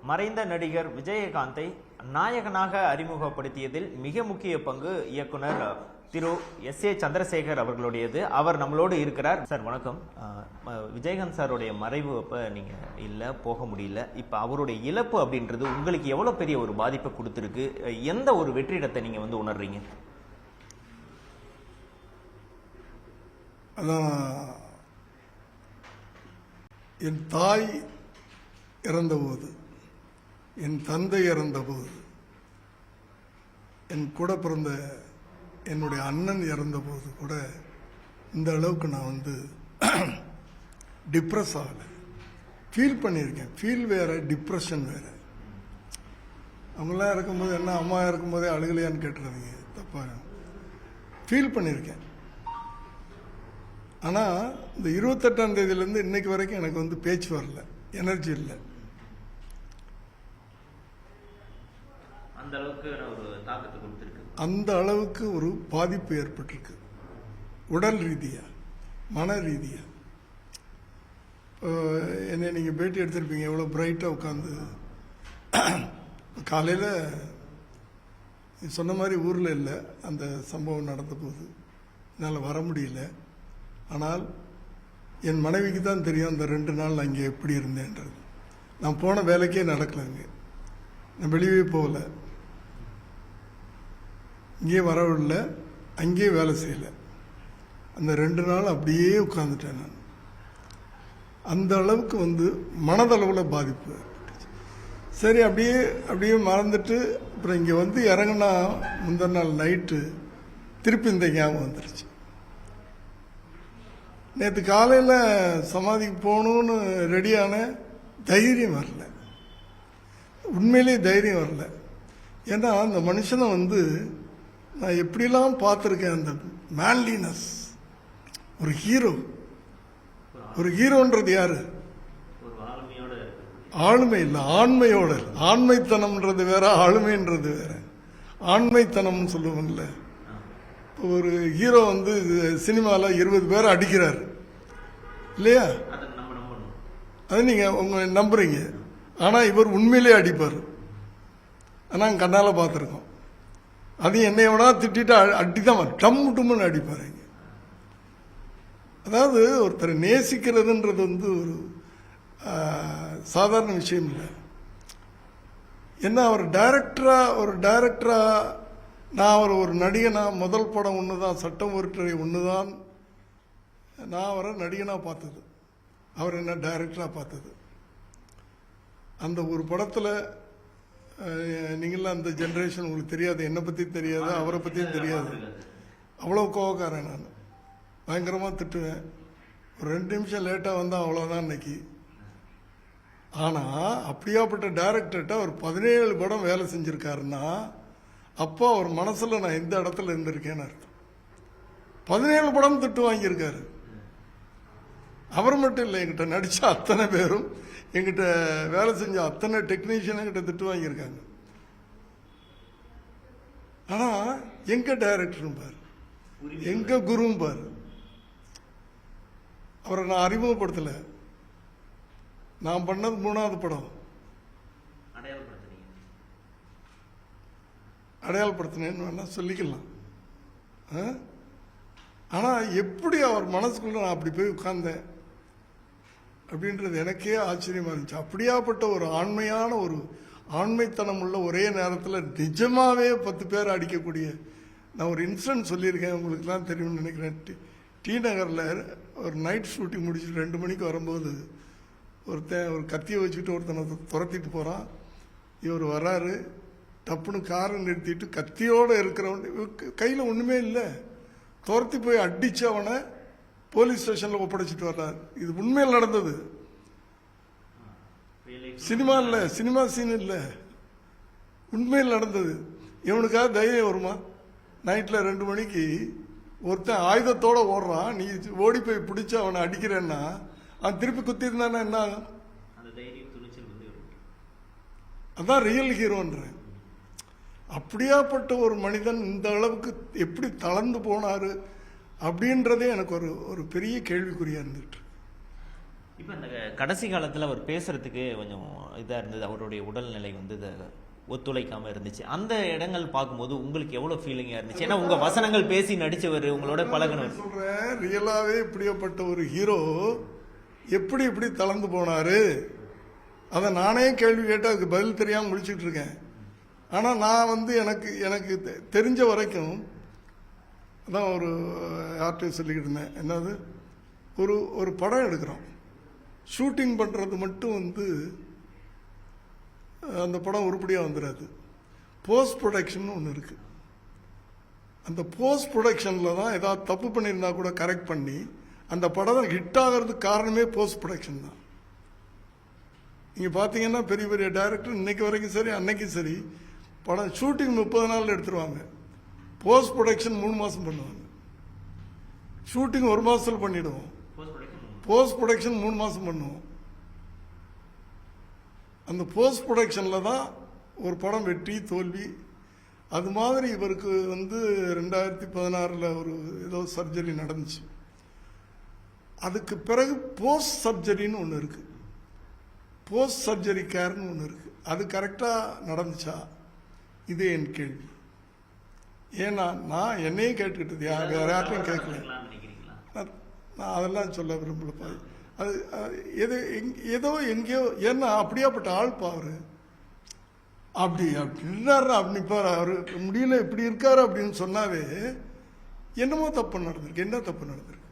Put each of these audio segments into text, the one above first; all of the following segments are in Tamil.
மறைந்த நடிகர் விஜயகாந்தை நாயகனாக அறிமுகப்படுத்தியதில் மிக முக்கிய பங்கு இயக்குனர் திரு S.A. சந்திரசேகர் அவர்களுடையது. அவர் நம்மளோடு இருக்கிறார். சார் வணக்கம். விஜயகாந்த் சாருடைய மறைவு அப்ப நீங்க இல்ல போக முடியல. இப்ப அவருடைய இழப்பு அப்படின்றது உங்களுக்கு எவ்வளவு பெரிய ஒரு பாதிப்பை கொடுத்திருக்கு? எந்த ஒரு வெற்றிடத்தை நீங்க உணர்றீங்க? அதான் என் தாய் இறந்தபோது, என் தந்தை இறந்தபோது, என் கூட பிறந்த என்னுடைய அண்ணன் இறந்தபோது கூட இந்த அளவுக்கு நான் டிப்ரெஸ் ஆகலை. ஃபீல் பண்ணியிருக்கேன். ஃபீல் வேற, டிப்ரெஷன் வேற. அவங்களாம் இருக்கும்போது என்ன அம்மா இருக்கும்போதே அழுகலையான்னு கேட்டுறாதீங்க, தப்பா. ஃபீல் பண்ணியிருக்கேன். ஆனால் இந்த 28ஆம் தேதியிலேருந்து இன்னைக்கு வரைக்கும் எனக்கு பேச்சு வரல, எனர்ஜி இல்லை. அந்த அளவுக்கு ஒரு தாக்கத்தை கொடுத்துருக்கு. அந்த அளவுக்கு ஒரு பாதிப்பு ஏற்பட்டிருக்கு, உடல் ரீதியா, மன ரீதியா. என்னை நீங்கள் பேட்டி எடுத்திருப்பீங்க, எவ்வளோ பிரைட்டாக உட்காந்து. காலையில் சொன்ன மாதிரி ஊரில் இல்லை, அந்த சம்பவம் நடந்த போது என்னால் வர முடியல. ஆனால் என் மனைவிக்கு தான் தெரியும் அந்த 2 நாள் நான் இங்கே எப்படி இருந்தேன்றது. நான் போன வேலைக்கே நடக்கலைங்க, நான் வெளியே போகல, இங்கே வரவில்லை, அங்கேயே வேலை செய்யலை. அந்த 2 நாள் அப்படியே உட்காந்துட்டேன் நான். அந்த அளவுக்கு மனதளவில் பாதிப்பு. சரி, அப்படியே மறந்துட்டு அப்புறம் இங்கே இறங்கினா முந்தின நாள் நைட்டு திருப்பி இந்த ஞாபகம் வந்துருச்சு. நேற்று காலையில் சமாதிக்கு போகணுன்னு ரெடியான தைரியம் வரல, உண்மையிலேயே தைரியம் வரல. ஏன்னா அந்த மனுஷனை நான் எப்படிலாம் பார்த்துருக்கேன். அந்த மேன்லினஸ், ஒரு ஹீரோ. ஒரு ஹீரோன்றது யாரு? ஆளுமை இல்லை, ஆண்மையோட. ஆண்மைத்தனம்ன்றது வேற, ஆளுமைன்றது வேற. ஆண்மைத்தனம்னு சொல்லுவாங்கல்ல. ஒரு ஹீரோ சினிமாவில் 20 பேரை அடிக்கிறாரு இல்லையா? அது நீங்கள் நம்புறீங்க. ஆனால் இவர் உண்மையிலே அடிப்பார். ஆனால் கண்ணால் பார்த்துருக்கோம். அது என்னையோட திட்டிட்டு அடிதான் டம்மு டும்முன்னு அடிப்பார். அதாவது ஒருத்தர் நேசிக்கிறதுன்றது ஒரு சாதாரண விஷயம் இல்லை. என்ன அவர் டைரக்டரா நான் ஒரு நடிகனா, முதல் படம் ஒன்று தான், சட்டம் ஒருத்தரை ஒன்று தான் நான் அவரை நடிகனாக பார்த்தது, அவர் என்ன டைரக்டராக பார்த்தது. அந்த ஒரு படத்தில் நீங்களாம் அந்த ஜென்ரேஷன், உங்களுக்கு தெரியாது, என்னை பற்றி தெரியாது, அவரை பற்றியும் தெரியாது. அவ்வளோ கோவக்காரன் நான், பயங்கரமாக திட்டுவேன். ஒரு 2 நிமிஷம் லேட்டாக வந்தால் அவ்வளோதான் இன்னைக்கு. ஆனால் அப்படியாப்பட்ட டைரக்டர்கிட்ட ஒரு 17 படம் வேலை செஞ்சுருக்காருன்னா அப்போ அவர் மனசில் நான் எந்த இடத்துல இருந்திருக்கேன்னு அர்த்தம். 17 படம் திட்டு வாங்கியிருக்காரு. அவர் மட்டும் இல்லை, எங்கிட்ட நடித்த அத்தனை பேரும், எங்கிட்ட வேலை செஞ்ச அத்தனை டெக்னீஷியன் எங்கிட்ட திட்டு வாங்கியிருக்காங்க. ஆனால் எங்க டைரக்டரும் பாரு, எங்க குருவும் பாரு. அவரை நான் அறிமுகப்படுத்தல. நான் பண்ணது 3வது படம். அடையாளப்படுத்தினேன்னு வேணா சொல்லிக்கலாம். ஆனால் எப்படி அவர் மனசுக்குள்ள நான் அப்படி போய் உட்கார்ந்தேன் அப்படின்றது எனக்கே ஆச்சரியமா இருந்துச்சு. அப்படியாப்பட்ட ஒரு ஆண்மையான, ஒரு ஆண்மைத்தனம் உள்ள, ஒரே நேரத்தில் நிஜமாவே 10 பேர் அடிக்கக்கூடிய. நான் ஒரு இன்சிடென்ட் சொல்லியிருக்கேன், உங்களுக்குலாம் தெரியும்னு நினைக்கிறேன். டி நகரில் ஒரு நைட் ஷூட்டிங் முடிச்சுட்டு 2 மணிக்கு வரும்போது ஒருத்தன் ஒரு கத்தியை வச்சுக்கிட்டு ஒருத்தனை துரத்திட்டு போகிறான். இவர் வர்றாரு, டப்புன்னு காரை நிறுத்திட்டு கத்தியோடு இருக்கிறவன் கையில் ஒன்றுமே இல்லை, துரத்தி போய் அடித்து அவனை போலீஸ் ஸ்டேஷனில் ஒப்படைச்சிட்டு வர்றாரு. இது உண்மையில் நடந்தது, சினிமா இல்லை, சினிமா சீன் இல்லை, உண்மையில் நடந்தது. இவனுக்காக தைரியம் வருமா? நைட்டில் 2 மணிக்கு ஒருத்தன் ஆயுதத்தோடு ஓடுறான், நீ ஓடி போய் பிடிச்சி அவனை அடிக்கிறேன்னா அவன் திருப்பி குத்திருந்தானா என்ன ஆகும்? அதான் ரியல் ஹீரோன்றேன். அப்படியாப்பட்ட ஒரு மனிதன் இந்த அளவுக்கு எப்படி தளர்ந்து போனாரு அப்படின்றதே எனக்கு ஒரு பெரிய கேள்விக்குறியா இருந்துட்டு. இப்போ இந்த கடைசி காலத்தில் அவர் பேசுறதுக்கு கொஞ்சம் இதாக இருந்தது, அவருடைய உடல்நிலை வந்து ஒத்துழைக்காம இருந்துச்சு. அந்த இடங்கள் பார்க்கும்போது உங்களுக்கு எவ்வளவு ஃபீலிங்கா இருந்துச்சு? ஏன்னா உங்க வசனங்கள் பேசி நடிச்சவர், உங்களோட பழகினவர். சொல்றேன், ரியலாவே இப்படியாப்பட்ட ஒரு ஹீரோ எப்படி தளர்ந்து போனாரு, அதை நானே கேள்வி கேட்டு அதுக்கு பதில் தெரியாம முடிச்சுட்டு இருக்கேன். ஆனா நான் வந்து எனக்கு தெரிஞ்ச வரைக்கும் அதான் ஒரு யார்கிட்ட சொல்லிக்கிட்டு இருந்தேன், என்னது ஒரு படம் எடுக்கிறோம், ஷூட்டிங் பண்றது மட்டும் வந்து அந்த படம் உருப்படியாக வந்துடாது. போஸ்ட் ப்ரொடக்ஷன் ஒன்று இருக்கு. அந்த போஸ்ட் ப்ரொடக்ஷனில் தான் ஏதாவது தப்பு பண்ணியிருந்தா கூட கரெக்ட் பண்ணி அந்த படம் ஹிட் ஆகிறதுக்கு காரணமே போஸ்ட் ப்ரொடக்ஷன் தான். நீங்கள் பார்த்தீங்கன்னா பெரிய பெரிய டைரக்டர் இன்னைக்கு வரைக்கும் சரி அன்னைக்கும் சரி படம் ஷூட்டிங் 30 நாள் எடுத்துருவாங்க, போஸ்ட் ப்ரொடக்ஷன் 3 மாதம் பண்ணுவாங்க. ஷூட்டிங் 1 மாதத்தில் பண்ணிடுவோம், போஸ்ட் ப்ரொடக்ஷன் 3 மாதம் பண்ணுவோம். அந்த போஸ்ட் ப்ரொடக்ஷனில் தான் ஒரு படம் வெற்றி தோல்வி. அது மாதிரி இவருக்கு வந்து 2016 ஒரு ஏதோ சர்ஜரி நடந்துச்சு. அதுக்கு பிறகு போஸ்ட் சர்ஜரின்னு ஒன்று இருக்கு, போஸ்ட் சர்ஜரி கேர்னு ஒன்று இருக்கு. அது கரெக்டாக நடந்துச்சா, இது என் கேள்வி. ஏன்னா நான் என்னையும் கேட்டுக்கிட்டது, வேற யார்ட்டையும் கேட்கல. நான் அதெல்லாம் சொல்ல விரும்பலப்பா. அது ஏதோ எங்கேயோ, ஏன்னா அப்படியாப்பட்ட ஆள் பாரு, அப்படின்னாரு, அப்படிப்பாரு, அவரு முடியல இப்படி இருக்காரு அப்படின்னு சொன்னாவே என்னமோ தப்பு நடந்திருக்கு. என்ன தப்பு நடந்திருக்கு?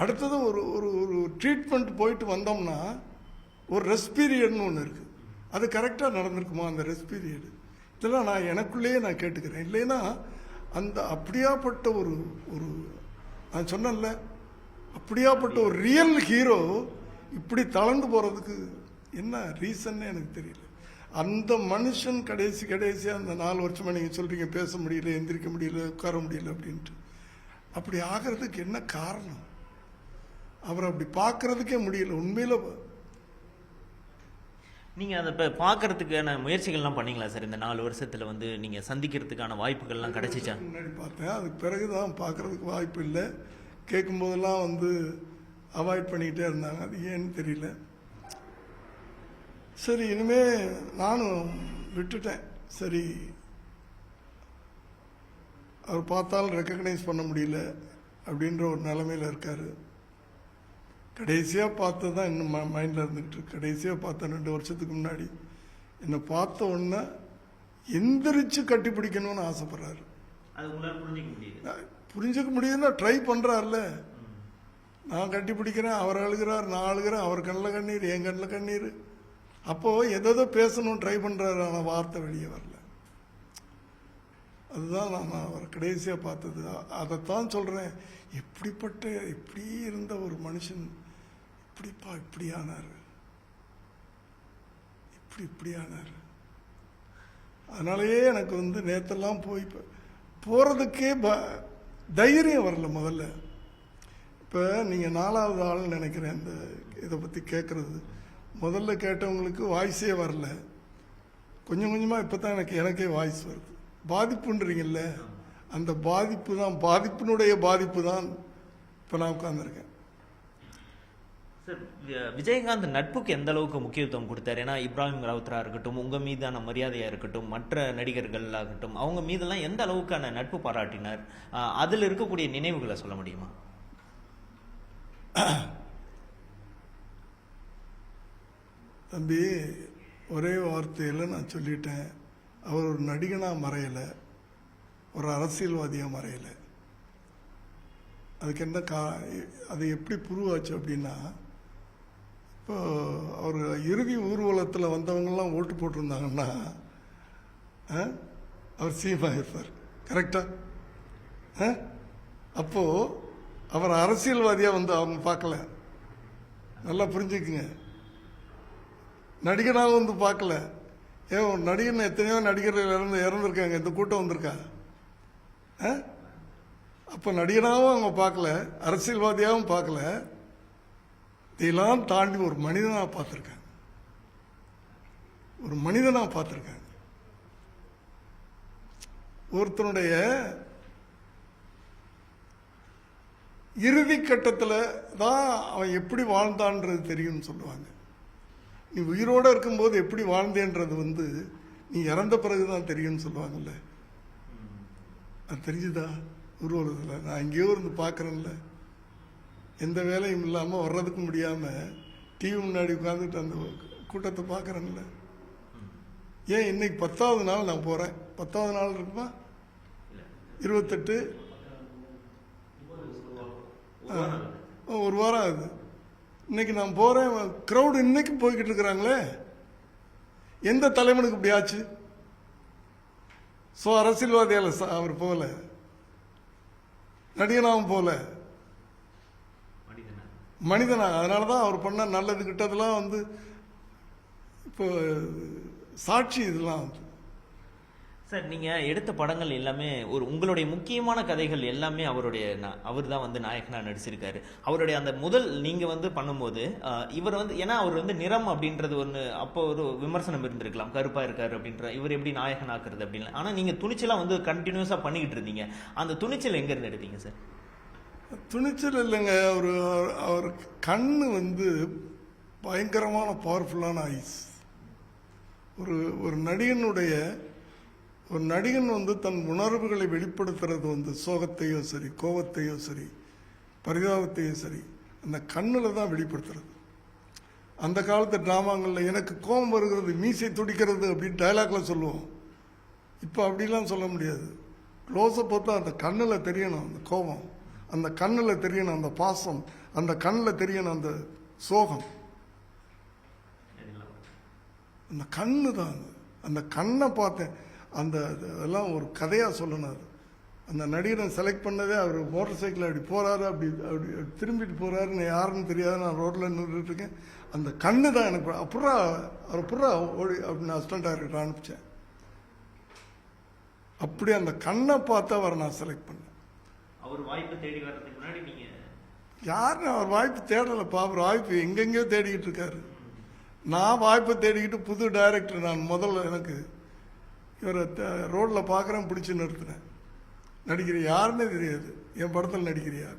அடுத்தது ஒரு ட்ரீட்மெண்ட் போயிட்டு வந்தோம்னா ஒரு ரெஸ்ட் பீரியட்னு ஒன்று இருக்கு, அது கரெக்டாக நடந்திருக்குமா அந்த ரெஸ்ட் பீரியடு? இதெல்லாம் நான் எனக்குள்ளேயே நான் கேட்டுக்கிறேன். இல்லைன்னா அந்த அப்படியாப்பட்ட ஒரு நான் சொன்னேன்ல, அப்படியாப்பட்ட ஒரு ரியல் ஹீரோ இப்படி தளர்ந்து போறதுக்கு என்ன ரீசன்னு எனக்கு தெரியல. அந்த மனுஷன் கடைசியா அந்த 4 வருஷமா நீங்க சொல்றீங்க பேச முடியல, எந்திரிக்க முடியல, உட்கார முடியல அப்படின்ட்டு, அப்படி ஆகிறதுக்கு என்ன காரணம்? அவர் அப்படி பார்க்கறதுக்கே முடியல உண்மையில. நீங்க அதை இப்போ பார்க்கறதுக்கான முயற்சிகள்லாம் பண்ணீங்களா சார்? இந்த 4 வருஷத்துல வந்து நீங்க சந்திக்கிறதுக்கான வாய்ப்புகள்லாம் கிடைச்சிச்சா? முன்னாடி பார்த்தேன், அதுக்கு பிறகுதான் பார்க்கறதுக்கு வாய்ப்பு இல்லை. கேட்கும்போதெல்லாம் வந்து அவாய்ட் பண்ணிக்கிட்டே இருந்தாங்க, அது ஏன்னு தெரியல. சரி, இனிமே நானும் விட்டுட்டேன். சரி, அவர் பார்த்தாலும் ரெக்கக்னைஸ் பண்ண முடியல அப்படின்ற ஒரு நிலைமையில் இருக்காரு. கடைசியாக பார்த்தது தான் இன்னும் மைண்டில் இருந்துகிட்டு இருக்கு. கடைசியாக பார்த்த 2 வருஷத்துக்கு முன்னாடி என்னை பார்த்த உடனே எந்திரிச்சு கட்டி பிடிக்கணும்னு ஆசைப்படுறாரு. அது உங்களால் புரிஞ்சிக்க முடியுது? புரிஞ்சுக்க முடியுதுன்னா ட்ரை பண்ணுறாருல. நான் கட்டி பிடிக்கிறேன், அவர் அழுகிறார், நான் அழுகிறேன், அவர் கண்ணில் கண்ணீர், என் கண்ணில் கண்ணீர். அப்போது எதோ பேசணும் ட்ரை பண்ணுறாரு, ஆனால் வார்த்தை வெளியே வரல. அதுதான் நான் அவர் கடைசியாக பார்த்தது. அதைத்தான் சொல்கிறேன், இப்படி இருந்த ஒரு மனுஷன் இப்படி ஆனார். அதனாலேயே எனக்கு வந்து நேற்றெல்லாம் போகிறதுக்கே தைரியம் வரல. முதல்ல இப்போ நீங்கள் 4வது ஆள்னு நினைக்கிறேன் இந்த இதை பற்றி கேட்குறது. முதல்ல கேட்டவங்களுக்கு வாய்ஸே வரல, கொஞ்சம் கொஞ்சமாக இப்போ தான் எனக்கே வாய்ஸ் வருது. பாதிப்புன்றீங்கல்ல, அந்த பாதிப்பினுடைய பாதிப்பு தான் இப்போ நான் உட்கார்ந்துருக்கேன். சார், விஜயகாந்த் நட்புக்கு எந்த அளவுக்கு முக்கியத்துவம் கொடுத்தாரு? ஏன்னா இப்ராஹிம் ராவுத்தரா இருக்கட்டும், உங்க மீதான மரியாதையா இருக்கட்டும், மற்ற நடிகர்கள் ஆகட்டும், அவங்க மீதெல்லாம் எந்த அளவுக்கான நட்பு பாராட்டினார்? அதில் இருக்கக்கூடிய நினைவுகளை சொல்ல முடியுமா? தம்பி, ஒரே வார்த்தையில் நான் சொல்லிட்டேன், அவர் ஒரு நடிகனாக மறையலை, ஒரு அரசியல்வாதியாக மறையலை. அதுக்கு என்ன அது எப்படி புருவாச்சு அப்படின்னா, இப்போ அவர் இறுதி ஊர்வலத்தில் வந்தவங்கெல்லாம் ஓட்டு போட்டிருந்தாங்கன்னா அவர் சிஎம் ஆகிருப்பார். கரெக்டாக? அப்போது அவர் அரசியல்வாதியாக வந்து அவங்க பார்க்கல. நல்லா புரிஞ்சுக்குங்க, நடிகனாக வந்து பார்க்கல. ஏன் ஒரு நடிகன், எத்தனையோ நடிகர்கள் இறந்துருக்காங்க, இந்த கூட்டம் வந்திருக்கா? அப்போ நடிகனாகவும் அவங்க பார்க்கல, அரசியல்வாதியாகவும் பார்க்கல, இதெல்லாம் தாண்டி ஒரு மனிதனாக பார்த்துருக்காங்க. ஒருத்தனுடைய இறுதி கட்டத்தில் தான் அவன் எப்படி வாழ்ந்தான்றது தெரியும்னு சொல்லுவாங்க. நீ உயிரோடு இருக்கும்போது எப்படி வாழ்ந்தேன்றது வந்து நீ இறந்த பிறகு தான் தெரியும்னு சொல்லுவாங்கல்ல. அது தெரிஞ்சுதா உருவத்தில்? நான் எங்கேயோ இருந்து பார்க்குறேன்ல, எந்த வேலையும் இல்லாமல் வர்றதுக்கு முடியாமல் டிவி முன்னாடி உட்காந்துட்டு அந்த கூட்டத்தை பார்க்குறேன்ல. ஏன் இன்னைக்கு 10வது நாள் நான் போகிறேன். 10வது நாள் இருக்குமா? 28 ஒரு வாரம் ஆகுது. இன்னைக்கு நான் போகிறேன். க்ரௌடு இன்னைக்கு போய்கிட்டு இருக்கிறாங்களே. எந்த தலைவனுக்கு இப்படி ஆச்சு? அரசியல்வாதியால அவர் போல, நடிகனாவும் போல, மனிதனா. அதனால தான் அவர் பண்ண நல்லது கிட்டதெல்லாம் வந்து இப்போ சாட்சி இதெல்லாம் வந்து. சார், நீங்க எடுத்த படங்கள் எல்லாமே உங்களுடைய முக்கியமான கதைகள் எல்லாமே அவர் தான் வந்து நாயகனா நடிச்சிருக்காரு. அவருடைய அந்த முதல் நீங்க வந்து பண்ணும்போது இவர் வந்து, ஏன்னா அவர் வந்து நிறம் அப்படின்றது ஒன்று அப்போ ஒரு விமர்சனம் இருந்திருக்கலாம், கருப்பா இருக்காரு அப்படின்ற, இவர் எப்படி நாயகனாக்குறது அப்படின்னு. ஆனா நீங்க துணிச்சலா வந்து கண்டினியூஸா பண்ணிக்கிட்டு இருந்தீங்க. அந்த துணிச்சல் எங்க இருந்து எடுத்தீங்க சார்? துணிச்சல் இல்லைங்க, அவர் கண்ணு வந்து பயங்கரமான பவர்ஃபுல்லான ஐஸ். ஒரு நடிகன் வந்து தன் உணர்வுகளை வெளிப்படுத்துறது வந்து சோகத்தையோ சரி, கோபத்தையோ சரி, பரிதாபத்தையோ சரி, அந்த கண்ணில் தான் வெளிப்படுத்துறது. அந்த காலத்து டிராமாங்களில் எனக்கு கோபம் வருகிறது, மீசை துடிக்கிறது அப்படின்னு டைலாக்ல சொல்லுவோம். இப்போ அப்படிலாம் சொல்ல முடியாது. க்ளோஸை பார்த்தா அந்த கண்ணில் தெரியணும் அந்த கோபம், அந்த கண்ணில் தெரியணும் அந்த பாசம், அந்த கண்ணில் தெரியணும் அந்த சோகம். அந்த கண்ணு தான். அந்த கண்ணை பார்த்தேன். அதெல்லாம் ஒரு கதையாக சொல்லணும். அது அந்த நடிகரை செலக்ட் பண்ணதே, அவர் மோட்டர் சைக்கிள் அப்படி போகிறாரு, அப்படி திரும்பிட்டு போகிறாருன்னு யாருன்னு தெரியாது. நான் ரோட்டில் நின்றுட்டு இருக்கேன். அந்த கண்ணு தான் எனக்கு அவர் ஓடி அப்படின்னு அசிஸ்டன்ட் டைரக்டர் அனுப்பிச்சேன். அப்படி அந்த கண்ணை பார்த்து அவரை நான் செலக்ட் பண்ணேன். அவர் வாய்ப்பு தேடி வர்றதுக்கு முன்னாடி நீங்க யாருன்னு அவர் வாய்ப்பு தேடலைப்பா. அவர் வாய்ப்பு எங்கெங்கேயோ தேடிக்கிட்டு இருக்காரு. நான் வாய்ப்பை தேடிக்கிட்டு புது டைரக்டர் நான் முதல்ல எனக்கு இவரை ரோட்டில் பார்க்குறேன், பிடிச்சி நிறுத்தினேன். நடிக்கிற யாருன்னே தெரியாது, என் படத்தில் நடிக்கிறியா.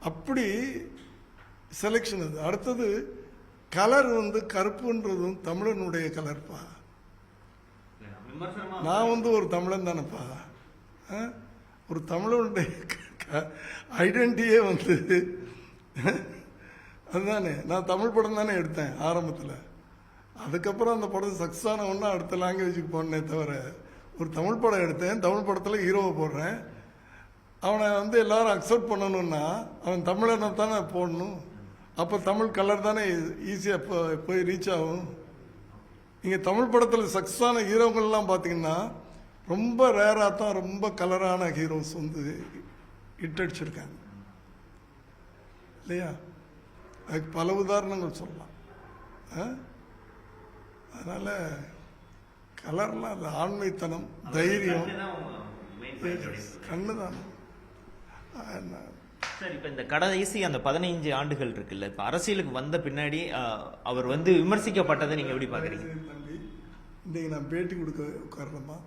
அப்படி செலெக்ஷன். அது அடுத்தது கலர் வந்து கருப்புன்றதும் தமிழனுடைய கலர்ப்பா. நான் வந்து ஒரு தமிழன் தானேப்பா. ஒரு தமிழனுடைய ஐடென்டிட்டியே வந்து அதுதானே. நான் தமிழ் படம் தானே எடுத்தேன் ஆரம்பத்தில். அதுக்கப்புறம் அந்த படம் சக்ஸஸ் ஆன ஒன்றா அடுத்த லாங்குவேஜுக்கு போனே தவிர, ஒரு தமிழ் படம் எடுத்தேன், தமிழ் படத்தில் ஹீரோவை போடுறேன். அவனை வந்து எல்லாரும் அக்செப்ட் பண்ணணும்னா அவன் தமிழனை தானே போடணும். அப்போ தமிழ் கலர் தானே ஈஸியாக போய் ரீச் ஆகும். நீங்கள் தமிழ் படத்தில் சக்ஸஸ் ஆன ஹீரோக்கள்லாம் பார்த்தீங்கன்னா ரொம்ப ரேராக தான் ரொம்ப கலரான ஹீரோஸ் வந்து ஹிட் அடிச்சிருக்காங்க இல்லையா? அதுக்கு பல உதாரணங்கள் சொல்லலாம். அதனால கலர்லாம் அது ஆண்மைத்தனம், தைரியம், கண்ணு தான். சார், இப்போ இந்த கடைசி அந்த 15 ஆண்டுகள் இருக்குல்ல, இப்போ அரசியலுக்கு வந்த பின்னாடி அவர் வந்து விமர்சிக்கப்பட்டதை நீங்க எப்படி பாக்குறீங்க? தம்பி, இன்றைக்கு நான் பேட்டி கொடுக்க உட்கார்றேம்மா.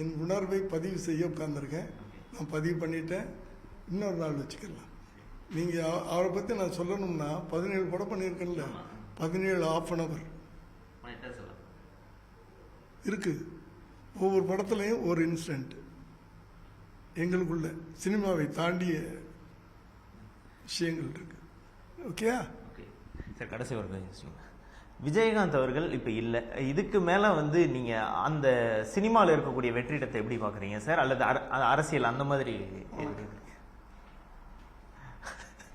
என் உணர்வை பதிவு செய்ய உட்கார்ந்துருக்கேன். நான் பதிவு பண்ணிட்டேன். இன்னொரு நாள் வச்சுக்கலாம். நீங்கள் அவரை பற்றி நான் சொல்லணும்னா 17 படம் பண்ணியிருக்கேன்ல, 17 ½ இருக்கு. ஒவ்வொரு படத்துலையும் ஒரு இன்சிடென்ட் எங்களுக்குள்ள சினிமாவை தாண்டிய விஷயங்கள் இருக்கு. ஓகேயா? சார், கடைசி ஒரு விஜயகாந்த் அவர்கள் இப்போ இல்லை. இதுக்கு மேலே வந்து நீங்கள் அந்த சினிமாவில் இருக்கக்கூடிய வெற்றிடத்தை எப்படி பார்க்குறீங்க சார்? அல்லது அரசியல் அந்த மாதிரி